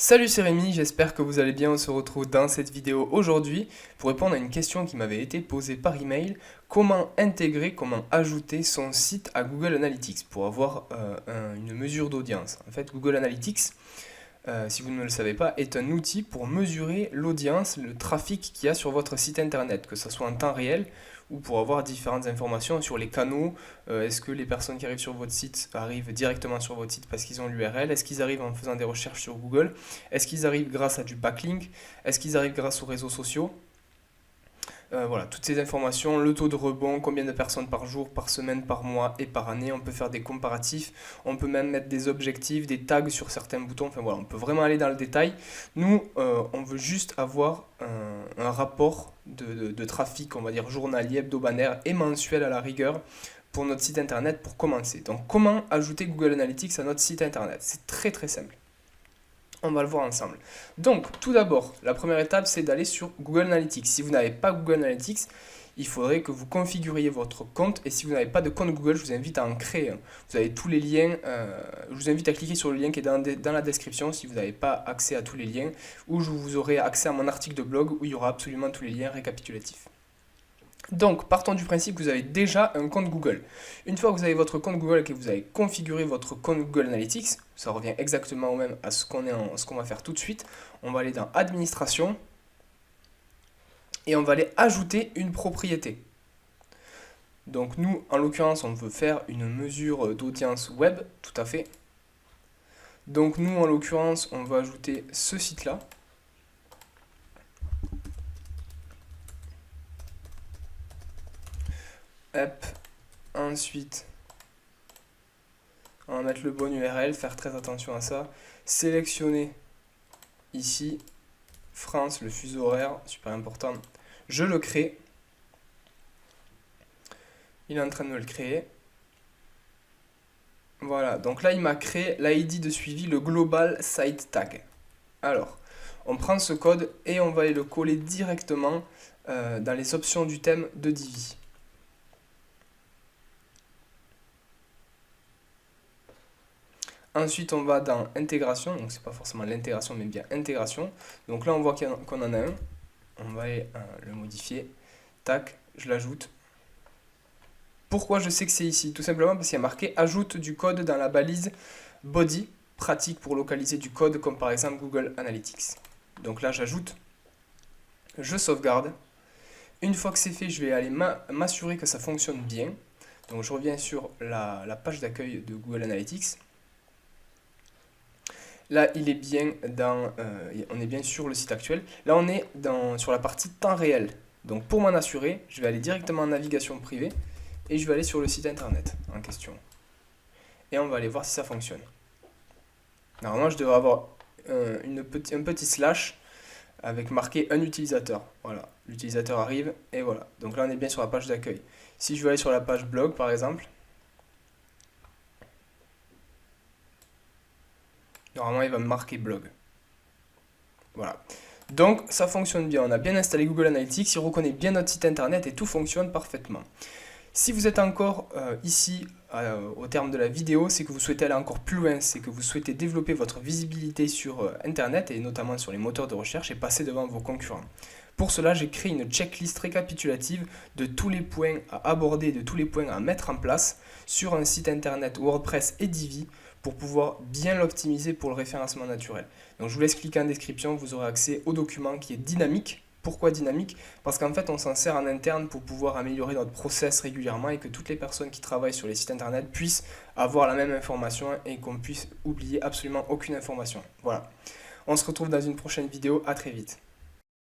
Salut, c'est Rémi, j'espère que vous allez bien. On se retrouve dans cette vidéo aujourd'hui pour répondre à une question qui m'avait été posée par email. Comment intégrer, comment ajouter son site à Google Analytics pour avoir une mesure d'audience. En fait, Google Analytics, si vous ne le savez pas, est un outil pour mesurer l'audience, le trafic qu'il y a sur votre site internet, que ce soit en temps réel ou pour avoir différentes informations sur les canaux. Est-ce que les personnes qui arrivent sur votre site arrivent directement sur votre site parce qu'ils ont l'URL? Est-ce qu'ils arrivent en faisant des recherches sur Google? Est-ce qu'ils arrivent grâce à du backlink? Est-ce qu'ils arrivent grâce aux réseaux sociaux? Voilà, toutes ces informations, le taux de rebond, combien de personnes par jour, par semaine, par mois et par année. On peut faire des comparatifs, on peut même mettre des objectifs, des tags sur certains boutons. Enfin voilà, on peut vraiment aller dans le détail. Nous, on veut juste avoir un rapport de trafic, on va dire journalier, hebdomadaire et mensuel à la rigueur pour notre site internet pour commencer. Donc comment ajouter Google Analytics à notre site internet? C'est très très simple. On va le voir ensemble. Donc, tout d'abord, la première étape, c'est d'aller sur Google Analytics. Si vous n'avez pas Google Analytics, il faudrait que vous configuriez votre compte. Et si vous n'avez pas de compte Google, je vous invite à en créer un. Vous avez tous les liens. Je vous invite à cliquer sur le lien qui est dans la description si vous n'avez pas accès à tous les liens. Ou je vous aurai accès à mon article de blog où il y aura absolument tous les liens récapitulatifs. Donc, partons du principe que vous avez déjà un compte Google. Une fois que vous avez votre compte Google et que vous avez configuré votre compte Google Analytics, ça revient exactement au même à ce qu'on va faire tout de suite. On va aller dans Administration et on va aller ajouter une propriété. Donc nous, en l'occurrence, on veut faire une mesure d'audience web, tout à fait. Donc nous, en l'occurrence, on va ajouter ce site-là. Hop. Ensuite, on va mettre le bon URL, faire très attention à ça. Sélectionner ici, France, le fuseau horaire, super important. Je le crée. Il est en train de me le créer. Voilà, donc là il m'a créé l'ID de suivi, le Global Site Tag. Alors, on prend ce code et on va aller le coller directement dans les options du thème de Divi. Ensuite, on va dans intégration, donc c'est pas forcément l'intégration, mais bien intégration. Donc là, on voit qu'on en a un. On va aller le modifier. Tac, je l'ajoute. Pourquoi je sais que c'est ici? Tout simplement parce qu'il y a marqué ajoute du code dans la balise body, pratique pour localiser du code, comme par exemple Google Analytics. Donc là, j'ajoute, je sauvegarde. Une fois que c'est fait, je vais aller m'assurer que ça fonctionne bien. Donc je reviens sur la page d'accueil de Google Analytics. Là, il est bien on est bien sur le site actuel. Là, on est sur la partie temps réel. Donc, pour m'en assurer, je vais aller directement en navigation privée et je vais aller sur le site internet en question. Et on va aller voir si ça fonctionne. Normalement, je devrais avoir un petit slash avec marqué un utilisateur. Voilà, l'utilisateur arrive et voilà. Donc là, on est bien sur la page d'accueil. Si je veux aller sur la page blog, par exemple, normalement, il va me marquer blog. Voilà. Donc, ça fonctionne bien. On a bien installé Google Analytics, il reconnaît bien notre site internet et tout fonctionne parfaitement. Si vous êtes encore ici au terme de la vidéo, c'est que vous souhaitez aller encore plus loin, c'est que vous souhaitez développer votre visibilité sur internet et notamment sur les moteurs de recherche et passer devant vos concurrents. Pour cela, j'ai créé une checklist récapitulative de tous les points à aborder, de tous les points à mettre en place sur un site internet WordPress et Divi pour pouvoir bien l'optimiser pour le référencement naturel. Donc je vous laisse cliquer en description, vous aurez accès au document qui est dynamique. Pourquoi dynamique? Parce qu'en fait on s'en sert en interne pour pouvoir améliorer notre process régulièrement et que toutes les personnes qui travaillent sur les sites internet puissent avoir la même information et qu'on puisse oublier absolument aucune information. Voilà. On se retrouve dans une prochaine vidéo, à très vite.